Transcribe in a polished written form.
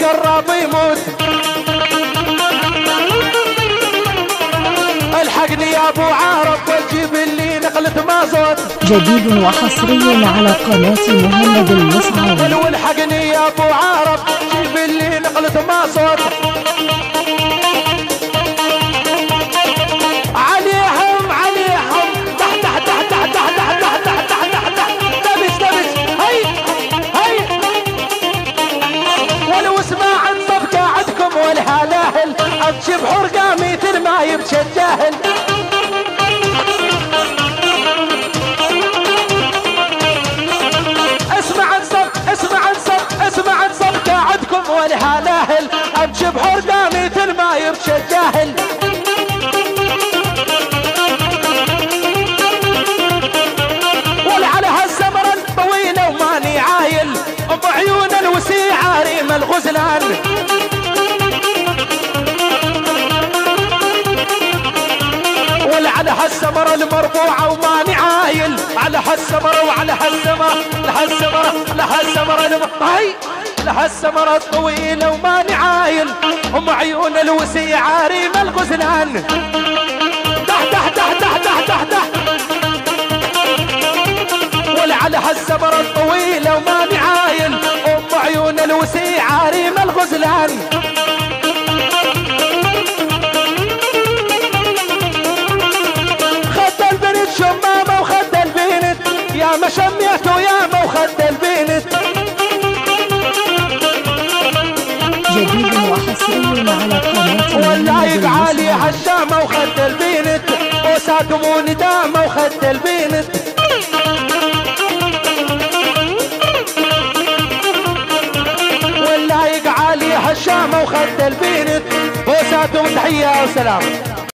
قرب يموت. الحقني يا ابو عرب وجيب لي نقلة مازوت. جديد وحصري على قناة مهند المصعب. والحقني يا ابو عرب جيب لي نقلة مازوت. عليهم عليهم تحت تحت تحت تحت تحت تحت تحت تحت تحت دبس دبس هي هي. ولو اسمع عن صفقة عندكم والهلاهل امشي بحرقة مثل ما يمشي الجاهل. والهلاهل امشي بحرقة مثل ما يمشي الجاهل. ولعلى هالسمرة الطويلة وماني عايل بعيون الوسيعة ريم الغزلان. ولعلى هالسمرة المرفوعة وماني عايل على هالسمرة وعلى هالسمرة لهالسمرة لهالسمرة هاي لهالسمرة الطويلة وماني عايل ام عيون الوسيعة ريم الغزلان. تحت تحت تحت تحت تحت تحت. ولعلى هالسمرة الطويلة وماني عايل ام عيون الوسيعة ريم الغزلان. خد البنت شمامة وخد البنت يا ما شميته يا ما وخد البنت. جديد وحصري على قناة واللايق عالي هالشامة وخد البنت وساتم وندامة وخد البنت. واللايق عالي هالشامة وخد البنت وساتم. تحية وسلام.